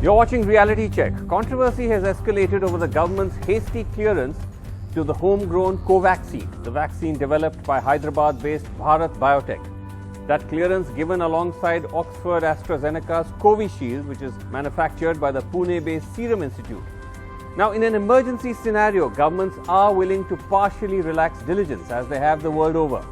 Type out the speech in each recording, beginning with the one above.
You're watching Reality Check. Controversy has escalated over the government's hasty clearance to the homegrown Covaxin, the vaccine developed by Hyderabad-based Bharat Biotech. That clearance given alongside Oxford AstraZeneca's Covishield, which is manufactured by the Pune-based Serum Institute. Now, in an emergency scenario, governments are willing to partially relax diligence, as they have the world over.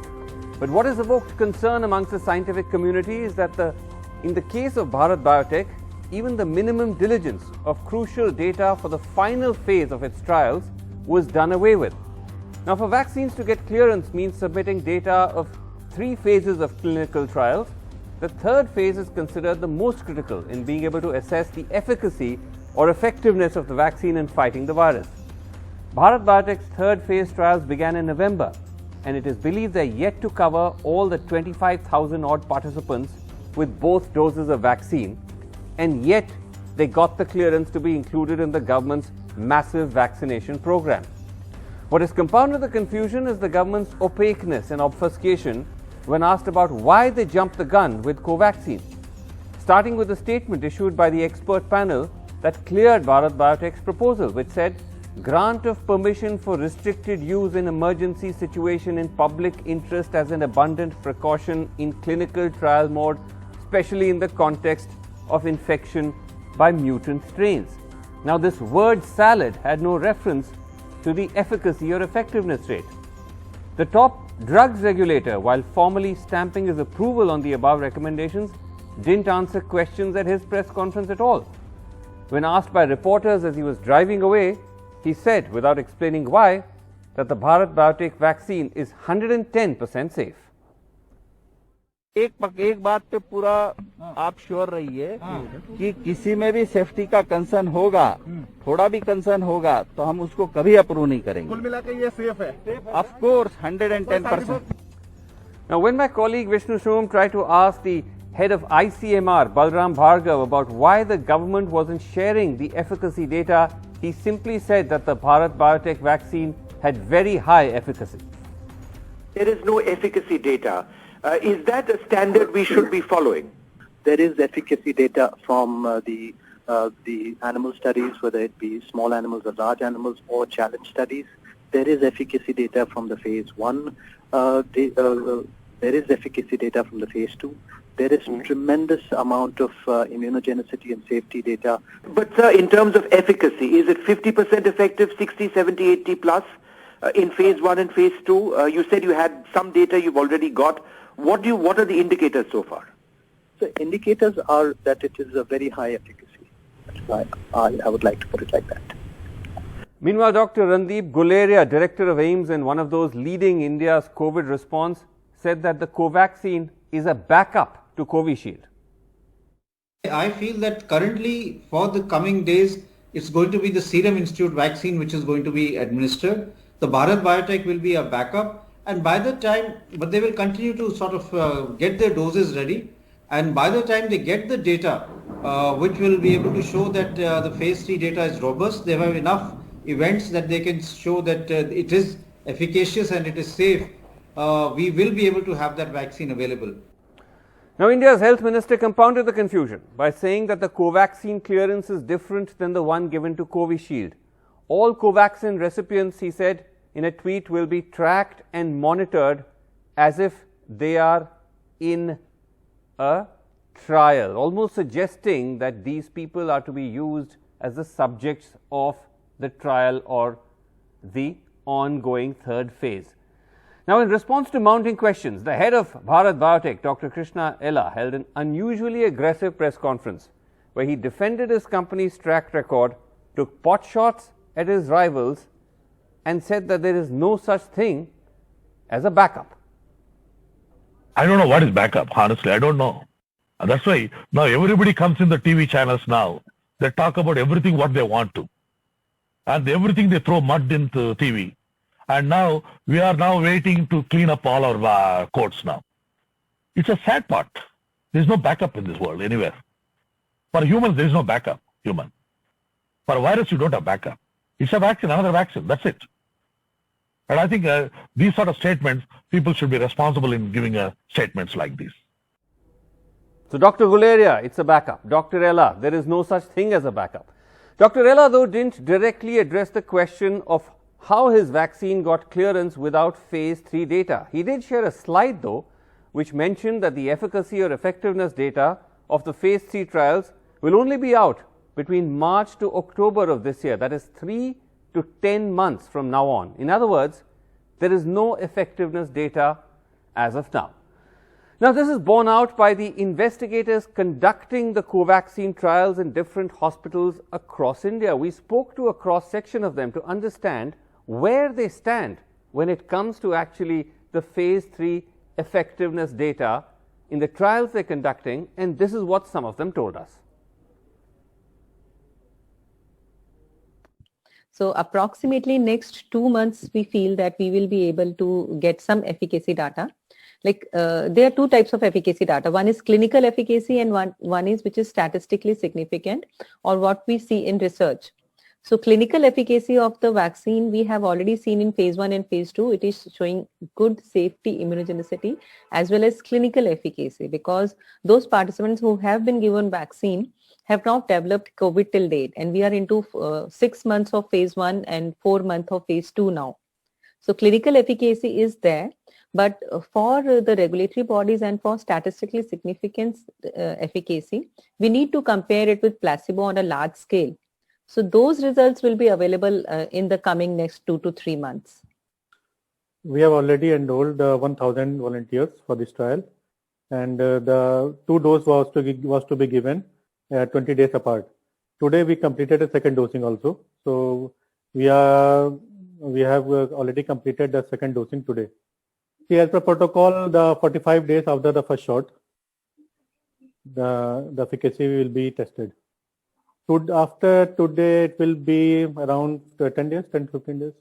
But what has evoked concern amongst the scientific community is that in the case of Bharat Biotech, even the minimum diligence of crucial data for the final phase of its trials was done away with. Now, for vaccines to get clearance means submitting data of 3 phases of clinical trials. The third phase is considered the most critical in being able to assess the efficacy or effectiveness of the vaccine in fighting the virus. Bharat Biotech's third phase trials began in November, and it is believed they're yet to cover all the 25,000 odd participants with both doses of vaccine, and yet they got the clearance to be included in the government's massive vaccination program. What has compounded the confusion is the government's opaqueness and obfuscation when asked about why they jumped the gun with Covaxin, starting with a statement issued by the expert panel that cleared Bharat Biotech's proposal, which said, "Grant of permission for restricted use in emergency situation in public interest as an abundant precaution in clinical trial mode, especially in the context of infection by mutant strains." Now, this word salad had no reference to the efficacy or effectiveness rate. The top drugs regulator, while formally stamping his approval on the above recommendations, didn't answer questions at his press conference at all. When asked by reporters as he was driving away, he said, without explaining why, that the Bharat Biotech vaccine is 110% safe. एक बात पे पूरा आप sure रहिए कि किसी में भी सेफ्टी का कंसर्न होगा, थोड़ा भी कंसर्न होगा तो हम उसको कभी अप्रूव नहीं करेंगे। कुल मिलाकर ये सेफ है। Of course 110%। Now, when my colleague Vishnu Shom tried to ask the head of ICMR, Balram Bhargav, about why the government wasn't sharing the efficacy data, he simply said that the Bharat Biotech vaccine had very high efficacy. There is no efficacy data. Is that a standard we should be following? There is efficacy data from the animal studies, whether it be small animals or large animals or challenge studies. There is efficacy data from the phase 1. There is efficacy data from the phase 2. There is tremendous amount of immunogenicity and safety data. But sir, in terms of efficacy, is it 50% effective, 60, 70, 80 plus in phase 1 and phase 2? You said you had some data you've already got. What are the indicators so far? The indicators are that it is a very high efficacy. That's why I would like to put it like that. Meanwhile, Dr. Randeep Guleria, director of AIIMS and one of those leading India's COVID response, said that the Covaxin is a backup to Covishield. I feel that currently for the coming days, it's going to be the Serum Institute vaccine which is going to be administered. The Bharat Biotech will be a backup. And by the time, but they will continue to sort of get their doses ready. And by the time they get the data, which will be able to show that the phase 3 data is robust, they have enough events that they can show that it is efficacious and it is safe, we will be able to have that vaccine available. Now, India's health minister compounded the confusion by saying that the Covaxin clearance is different than the one given to Covishield. All Covaxin recipients, he said in a tweet, will be tracked and monitored as if they are in a trial, almost suggesting that these people are to be used as the subjects of the trial or the ongoing third phase. Now, in response to mounting questions, the head of Bharat Biotech, Dr. Krishna Ella, held an unusually aggressive press conference where he defended his company's track record, took pot shots at his rivals, and said that there is no such thing as a backup. I don't know what is backup, honestly, I don't know. And that's why now everybody comes in the TV channels now, they talk about everything what they want to. And everything they throw mud into TV. And now, we are now waiting to clean up all our courts now. It's a sad part. There is no backup in this world anywhere. For humans, there is no backup, human. For a virus, you don't have backup. It's a vaccine, another vaccine, that's it. And I think these sort of statements, people should be responsible in giving statements like this. So Dr. Guleria, it's a backup. Dr. Ella, there is no such thing as a backup. Dr. Ella, though, didn't directly address the question of how his vaccine got clearance without phase 3 data. He did share a slide, though, which mentioned that the efficacy or effectiveness data of the phase 3 trials will only be out between March to October of this year. That is 3 to 10 months from now on. In other words, there is no effectiveness data as of now. Now, this is borne out by the investigators conducting the Covaxin trials in different hospitals across India. We spoke to a cross-section of them to understand where they stand when it comes to actually the phase 3 effectiveness data in the trials they're conducting, and this is what some of them told us. So approximately next 2 months, we feel that we will be able to get some efficacy data. There are two types of efficacy data. One is clinical efficacy and one is which is statistically significant, or what we see in research. So clinical efficacy of the vaccine we have already seen in phase 1 and phase 2. It is showing good safety, immunogenicity, as well as clinical efficacy, because those participants who have been given vaccine have not developed COVID till date, and we are into 6 months of phase 1 and 4 months of phase 2 now. So clinical efficacy is there. But for the regulatory bodies and for statistically significant efficacy, we need to compare it with placebo on a large scale. So those results will be available in the coming next 2 to 3 months. We have already enrolled 1,000 volunteers for this trial, and the 2 doses was to be given 20 days apart. Today we completed a second dosing also. So we have already completed the second dosing today. See, as per protocol, the 45 days after the first shot, the efficacy will be tested. After today, it will be around 10 days, 10-15 days.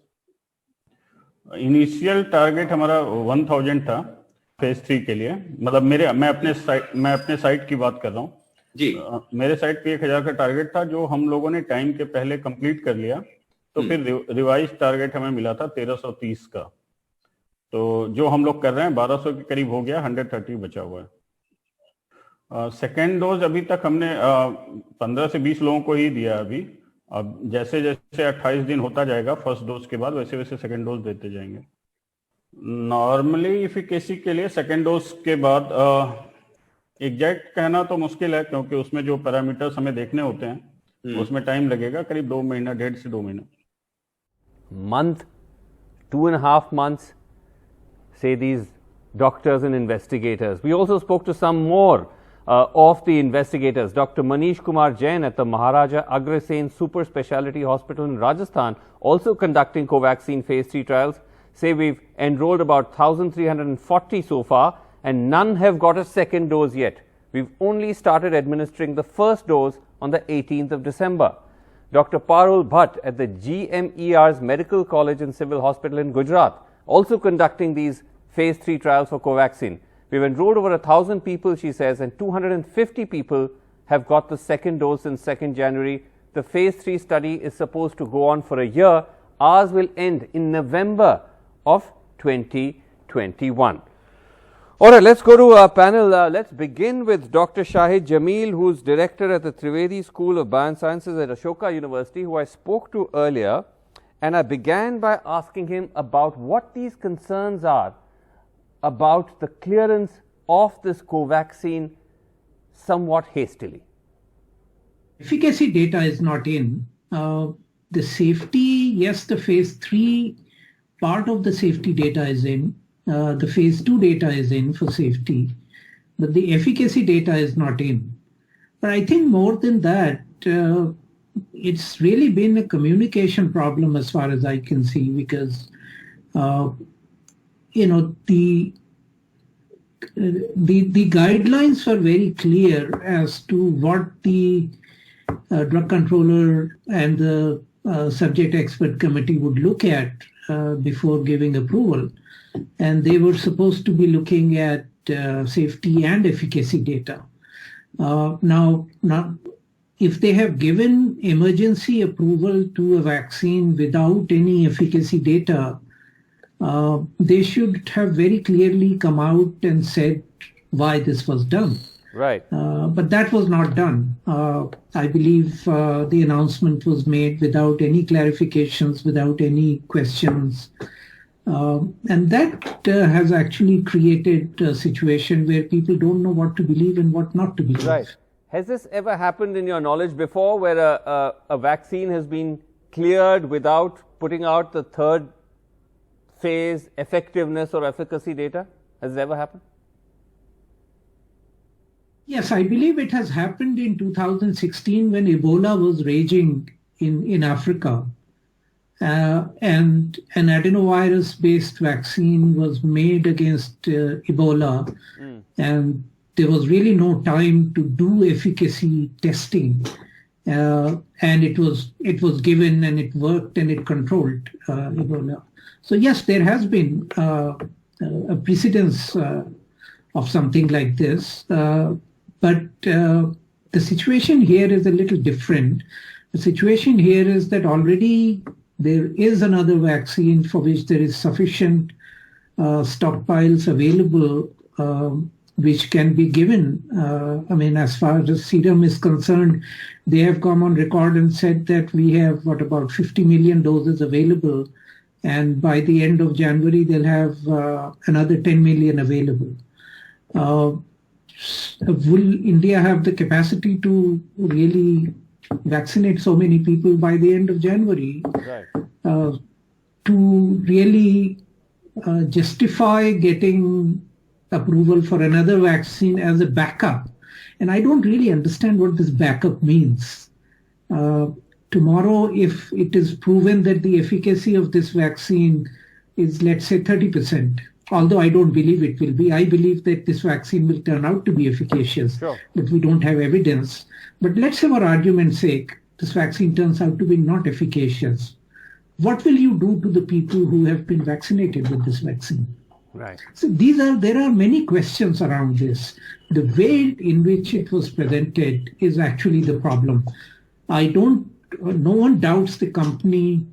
Initial target हमारा 1000 था phase 3 के लिए. मतलब मैं अपने site की बात कर रहा हूँ जी. मेरे साइट पे 1000 का टारगेट था, जो हम लोगों ने टाइम के पहले कंप्लीट कर लिया. तो फिर रिवाइज टारगेट हमें मिला था 1330 का. तो जो हम लोग कर रहे हैं 1200 के करीब हो गया, 130 बचा हुआ है. सेकेंड डोज अभी तक हमने 15 से 20 लोगों को ही दिया अभी. अब जैसे जैसे 28 दिन होता जाएगा फर्स्ट डोज के बाद, वैसे वैसे सेकेंड डोज देते जाएंगे. नॉर्मली इफिकेसी के लिए सेकेंड डोज के बाद एग्जैक्ट कहना तो मुश्किल है, क्योंकि उसमें जो पैरामीटर्स हमें देखने होते हैं उसमें टाइम लगेगा, करीब 2 महीना, 1.5 से 2 महीना. Month, 2.5 months, say these doctors and investigators. We also spoke to some more of the investigators. Dr. Manish Kumar Jain at the Maharaja Agrasen Super Speciality Hospital in Rajasthan, also conducting Covaxin phase 3 trials, say we've enrolled about 1,340 so far, and none have got a second dose yet. We've only started administering the first dose on the 18th of December. Dr. Parul Bhatt at the GMER's Medical College and Civil Hospital in Gujarat, also conducting these phase 3 trials for Covaxin. We've enrolled over 1,000 people, she says, and 250 people have got the second dose since 2nd January. The phase 3 study is supposed to go on for a year. Ours will end in November of 2021. All right, let's go to our panel. Let's begin with Dr. Shahid Jamil, who's director at the Trivedi School of Biosciences at Ashoka University, who I spoke to earlier. And I began by asking him about what these concerns are about the clearance of this Covaxin somewhat hastily. Efficacy data is not in. The safety, yes, the phase 3 part of the safety data is in. The phase 2 data is in for safety, but the efficacy data is not in. But I think more than that, it's really been a communication problem as far as I can see, because the guidelines were very clear as to what the drug controller and the subject expert committee would look at before giving approval, and they were supposed to be looking at safety and efficacy data. Now, if they have given emergency approval to a vaccine without any efficacy data, they should have very clearly come out and said why this was done. Right. But that was not done. I believe the announcement was made without any clarifications, without any questions. And that has actually created a situation where people don't know what to believe and what not to believe. Right. Has this ever happened in your knowledge before, where a vaccine has been cleared without putting out the third phase effectiveness or efficacy data? Has it ever happened? Yes, I believe it has happened in 2016 when Ebola was raging in Africa. And an adenovirus-based vaccine was made against Ebola, and there was really no time to do efficacy testing. And it was given, and it worked, and it controlled Ebola. So yes, there has been a precedence of something like this, but the situation here is a little different. The situation here is that already there is another vaccine for which there is sufficient stockpiles available, which can be given. I mean, as far as Serum is concerned, they have come on record and said that we have about 50 million doses available, and by the end of January they'll have another 10 million available. Will India have the capacity to really vaccinate so many people by the end of January? Right. To really justify getting approval for another vaccine as a backup? And I don't really understand what this backup means. Tomorrow, if it is proven that the efficacy of this vaccine is, let's say, 30%, although I don't believe it will be, I believe that this vaccine will turn out to be efficacious, Sure. but we don't have evidence. But let's say, for argument's sake, this vaccine turns out to be not efficacious. What will you do to the people who have been vaccinated with this vaccine? Right. So there are many questions around this. The way in which it was presented is actually the problem. No one doubts the company.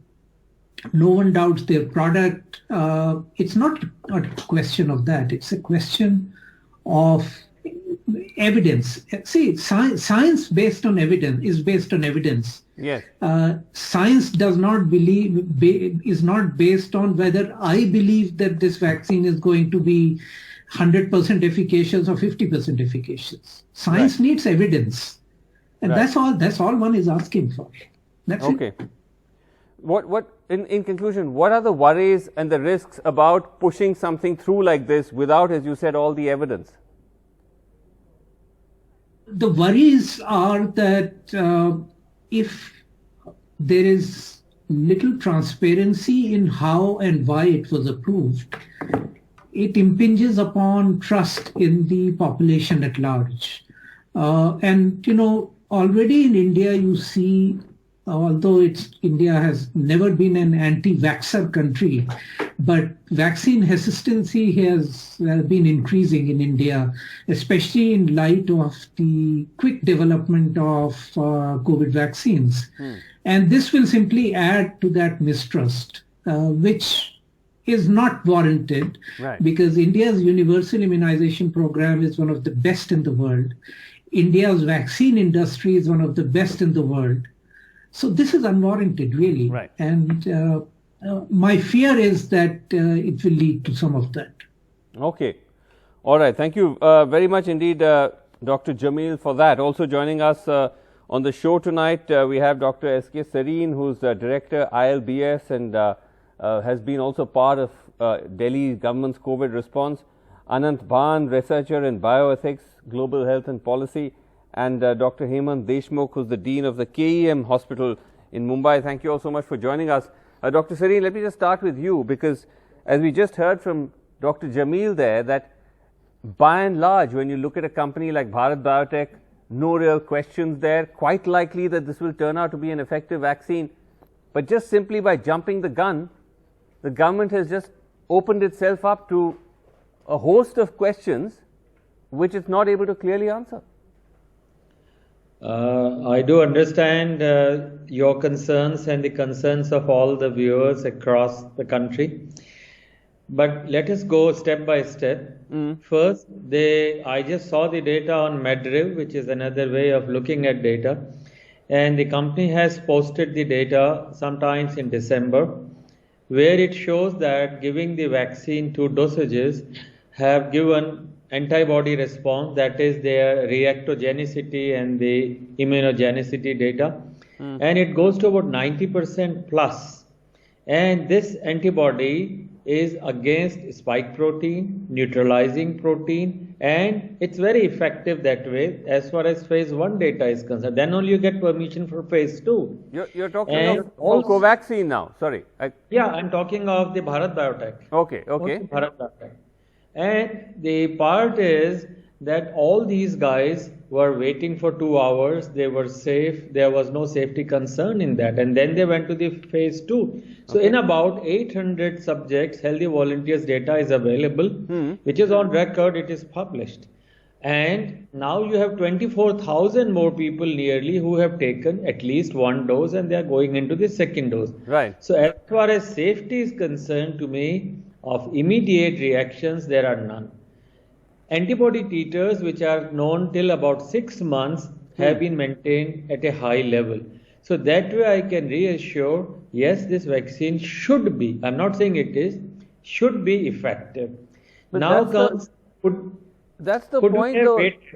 No one doubts their product. It's not a question of that. It's a question of evidence. See, science based on evidence is based on evidence. Yes. Science does not is not based on whether I believe that this vaccine is going to be 100% efficacious or 50% efficacious. Science needs evidence, and that's all one is asking for. That's okay. What in conclusion, what are the worries and the risks about pushing something through like this without, as you said, all the evidence? The worries are that if there is little transparency in how and why it was approved, it impinges upon trust in the population at large. And, already in India, you see, although India has never been an anti-vaxxer country, but vaccine hesitancy has been increasing in India, especially in light of the quick development of COVID vaccines. And this will simply add to that mistrust, which is not warranted, because India's universal immunization program is one of the best in the world. India's vaccine industry is one of the best in the world. So this is unwarranted, really. Right. And my fear is that it will lead to some of that. Okay. All right. Thank you very much indeed, Dr. Jamil, for that. Also joining us on the show tonight, we have Dr. S.K. Sareen, who's Director, ILBS, and has been also part of Delhi government's COVID response. Anant Bhan, researcher in bioethics, global health and policy, and Dr. Hemant Deshmukh, who's the Dean of the KEM Hospital in Mumbai. Thank you all so much for joining us. Dr. Sareen, let me just start with you, because as we just heard from Dr. Jamil there, that by and large, when you look at a company like Bharat Biotech, no real questions there, quite likely that this will turn out to be an effective vaccine. But just simply by jumping the gun, the government has just opened itself up to a host of questions which it's not able to clearly answer. I do understand your concerns and the concerns of all the viewers across the country. But let us go step by step. First, I just saw the data on MedRiv, which is another way of looking at data. And the company has posted the data sometimes in December, where it shows that giving the vaccine 2 dosages have given antibody response, that is their reactogenicity and the immunogenicity data. And it goes to about 90% plus. And this antibody is against spike protein, neutralizing protein, and it's very effective that way as far as phase 1 data is concerned. Then only you get permission for phase 2. You're talking of Covaxin now, sorry. Yeah, I'm talking of the Bharat Biotech. Okay. Bharat Biotech. And the part is that all these guys were waiting for 2 hours, they were safe, there was no safety concern in that, and then they went to the phase 2. So in about 800 subjects, healthy volunteers data is available, which is on record, it is published. And now you have 24,000 more people nearly who have taken at least 1 dose and they are going into the 2nd dose. Right. So as far as safety is concerned, to me, of immediate reactions, there are none. Antibody titers, which are known till about 6 months, have been maintained at a high level. So that way I can reassure, yes, this vaccine should be, I'm not saying it is, should be effective. But now that's the point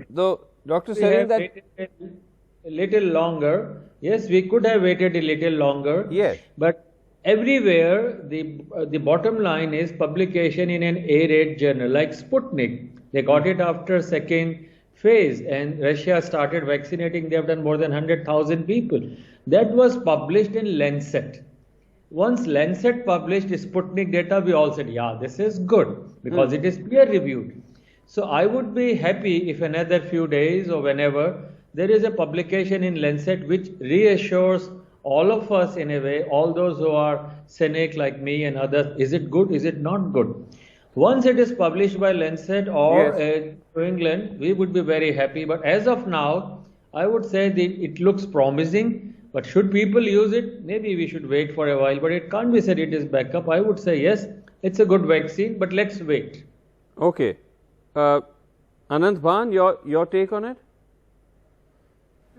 though, Dr. saying that a little longer. Yes, we could have waited a little longer. Yes. But everywhere, the bottom line is publication in an A-rate journal like Sputnik. They got it after 2nd phase, and Russia started vaccinating. They have done more than 100,000 people. That was published in Lancet. Once Lancet published Sputnik data, we all said, yeah, this is good because it is peer reviewed. So I would be happy if another few days or whenever there is a publication in Lancet which reassures all of us in a way, all those who are cynic like me and others, is it good, is it not good? Once it is published by Lancet or New England, we would be very happy. But as of now, I would say that it looks promising. But should people use it? Maybe we should wait for a while. But it can't be said it is backup. I would say yes, it's a good vaccine, but let's wait. Okay. Anant Bhan, your take on it?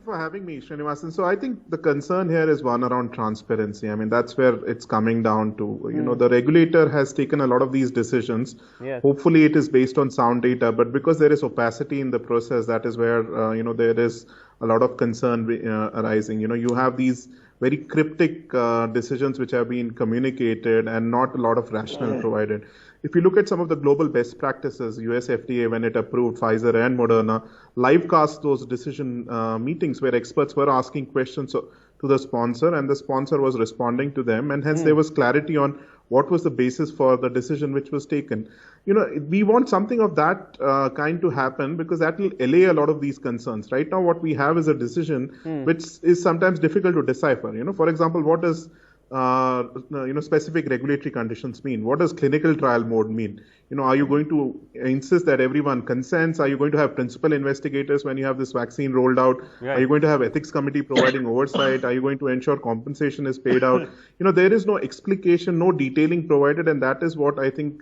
For having me, Srinivasan. So I think the concern here is one around transparency. I mean, that's where it's coming down to. You know, the regulator has taken a lot of these decisions. Yes. Hopefully it is based on sound data, but because there is opacity in the process, that is where, there is a lot of concern arising. You know, you have these very cryptic decisions which have been communicated and not a lot of rationale provided. If you look at some of the global best practices, US FDA, when it approved Pfizer and Moderna, live cast those decision meetings where experts were asking questions to the sponsor and the sponsor was responding to them, and hence there was clarity on what was the basis for the decision which was taken. You know, we want something of that kind to happen because that will allay a lot of these concerns. Right now what we have is a decision which is sometimes difficult to decipher. You know, for example, what does specific regulatory conditions mean? What does clinical trial mode mean? You know, are you going to insist that everyone consents? Are you going to have principal investigators when you have this vaccine rolled out? Right. Are you going to have ethics committee providing oversight? Are you going to ensure compensation is paid out? You know, there is no explication, no detailing provided, and that is what I think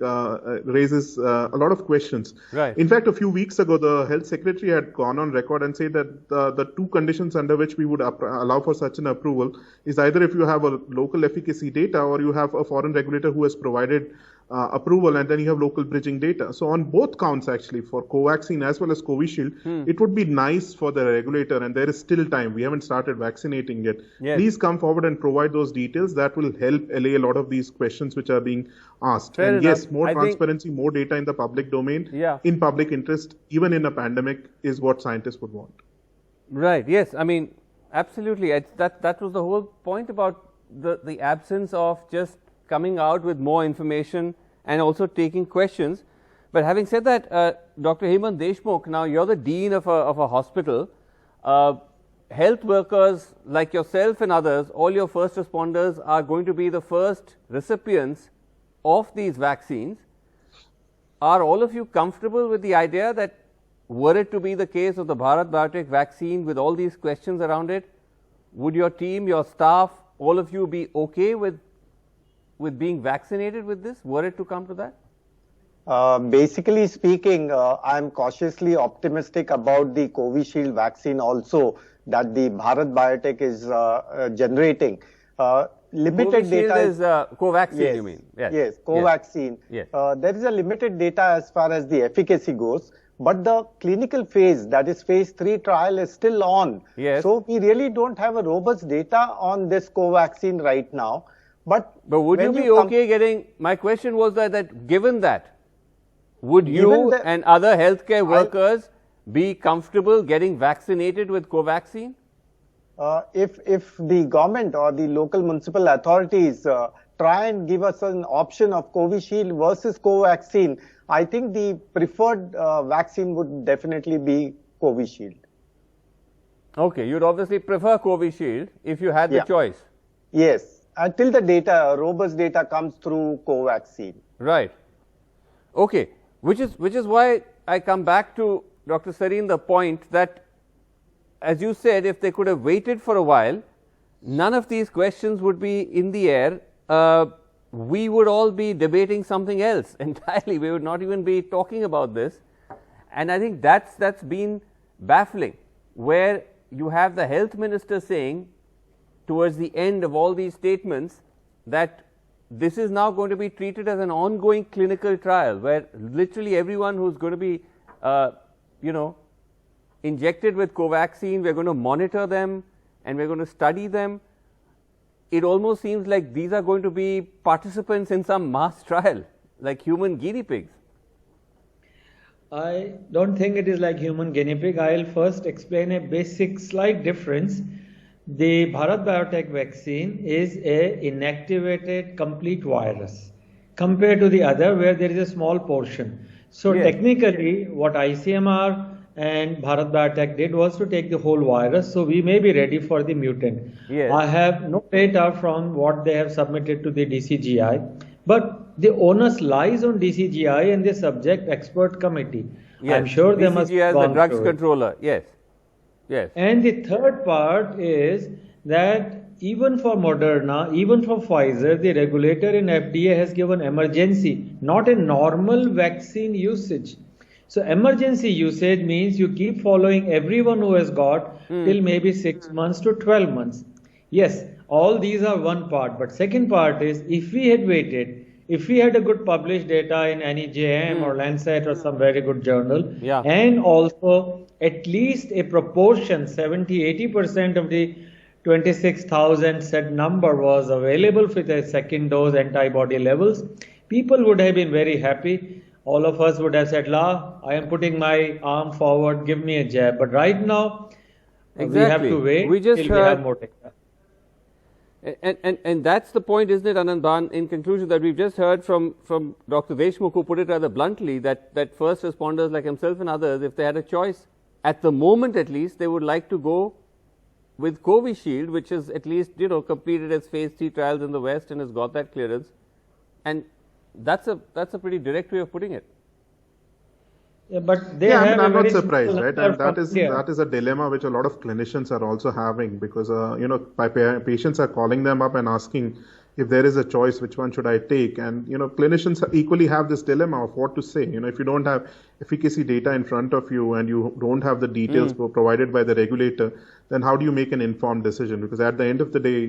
raises a lot of questions. Right. In fact, a few weeks ago, the health secretary had gone on record and said that the 2 conditions under which we would allow for such an approval is either if you have a local efficacy data or you have a foreign regulator who has provided approval, and then you have local bridging data. So on both counts, actually, for Covaxin as well as Covishield, it would be nice for the regulator, and there is still time. We haven't started vaccinating yet. Yes. Please come forward and provide those details. That will help allay a lot of these questions which are being asked. Fair and enough. yes, more transparency, more data in the public domain, in public interest, even in a pandemic, is what scientists would want. Right. Yes. I mean, absolutely. That was the whole point about the absence of just coming out with more information and also taking questions. But having said that, Dr. Hemant Deshmukh, now you're the dean of a hospital. Health workers like yourself and others, all your first responders are going to be the first recipients of these vaccines. Are all of you comfortable with the idea that were it to be the case of the Bharat Biotech vaccine with all these questions around it, would your team, your staff, all of you be okay with being vaccinated with this, were it to come to that? Basically speaking, I'm cautiously optimistic about the Covishield vaccine also that the Bharat Biotech is generating. Limited Covishield data is Covaxin, yes, you mean? Yes, Covaxin. Yes. There is a limited data as far as the efficacy goes, but the clinical phase, that is phase 3 trial, is still on. Yes. So we really don't have a robust data on this Covaxin right now. But would you be okay getting, my question was that given that, would you and other healthcare workers be comfortable getting vaccinated with Covaxin? If the government or the local municipal authorities try and give us an option of Covishield versus Covaxin, I think the preferred vaccine would definitely be Covishield. Okay, you'd obviously prefer Covishield if you had the choice. Yes, until the data, robust data comes through Covaxin. Right. Okay, which is why I come back to Dr. Sareen, the point that, as you said, if they could have waited for a while, none of these questions would be in the air. We would all be debating something else entirely. We would not even be talking about this. And I think that's been baffling, where you have the health minister saying towards the end of all these statements that this is now going to be treated as an ongoing clinical trial, where literally everyone who's going to be injected with Covaxin, we're going to monitor them and we're going to study them. It almost seems like these are going to be participants in some mass trial, like human guinea pigs. I don't think it is like human guinea pig. I'll first explain a basic slight difference. The Bharat Biotech vaccine is a inactivated complete virus compared to the other where there is a small portion. So technically what ICMR and Bharat Biotech did was to take the whole virus, so we may be ready for the mutant. Yes. I have no data from what they have submitted to the DCGI, but the onus lies on DCGI and the subject expert committee. Yes. I'm sure they must DCGI have is the gone drugs through it. controller. Yes. Yes. And the third part is that even for Moderna, even for Pfizer, the regulator in FDA has given emergency, not a normal vaccine usage. So emergency usage means you keep following everyone who has got till maybe 6 months to 12 months. Yes, all these are one part, but second part is if we had waited, if we had a good published data in NEJM or Lancet or some very good journal, and also at least a proportion, 70-80% of the 26,000 said number was available with a second dose antibody levels, people would have been very happy. All of us would have said, La, I am putting my arm forward, give me a jab. But right now, we have to wait till we have more data. And that's the point, isn't it, Anand Bhan, in conclusion, that we've just heard from Dr. Deshmukh, who put it rather bluntly, that first responders like himself and others, if they had a choice, at the moment at least, they would like to go with Covishield, which has at least, completed its phase 3 trials in the West and has got that clearance. And that's a pretty direct way of putting it. Yeah, but they have I'm not very surprised, simple right? answer And that is a dilemma which a lot of clinicians are also having, because patients are calling them up and asking if there is a choice, which one should I take? And clinicians equally have this dilemma of what to say. If you don't have efficacy data in front of you and you don't have the details provided by the regulator, then how do you make an informed decision? Because at the end of the day,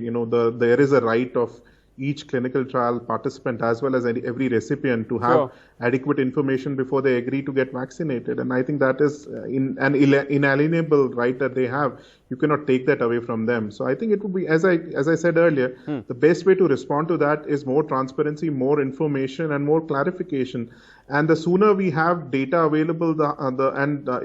there is a right of each clinical trial participant as well as every recipient to have adequate information before they agree to get vaccinated. And I think that is an inalienable right that they have. You cannot take that away from them. So I think it would be, as I said earlier, the best way to respond to that is more transparency, more information, and more clarification. And the sooner we have data available,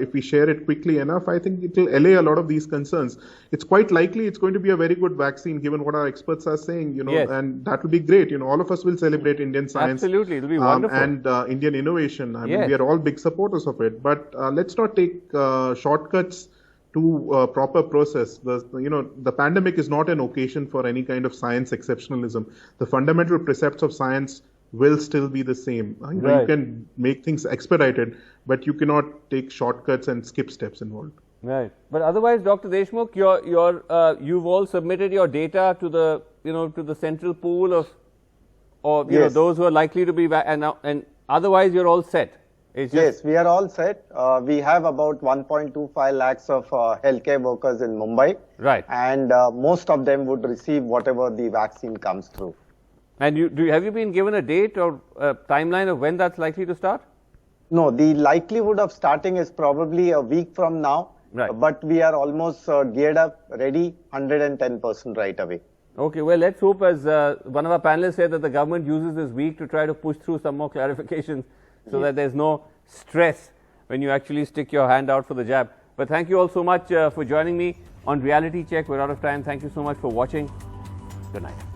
if we share it quickly enough, I think it will allay a lot of these concerns. It's quite likely it's going to be a very good vaccine, given what our experts are saying, and that will be great. All of us will celebrate Indian science. Absolutely, it will be wonderful. And Indian innovation. I mean, we are all big supporters of it. But let's not take shortcuts to proper process. The pandemic is not an occasion for any kind of science exceptionalism. The fundamental precepts of science will still be the same. You can make things expedited, but you cannot take shortcuts and skip steps involved. Right. But otherwise, Dr. Deshmukh, you've all submitted your data to the to the central pool of those who are likely to be and Otherwise, you're all set. Yes, we are all set. We have about 1.25 lakhs of healthcare workers in Mumbai. Right. And most of them would receive whatever the vaccine comes through. And have you been given a date or a timeline of when that's likely to start? No, the likelihood of starting is probably a week from now. Right. But we are almost geared up, ready, 110% right away. Okay, well, let's hope, as one of our panelists said, that the government uses this week to try to push through some more clarifications so that there's no stress when you actually stick your hand out for the jab. But thank you all so much for joining me on Reality Check. We're out of time. Thank you so much for watching. Good night.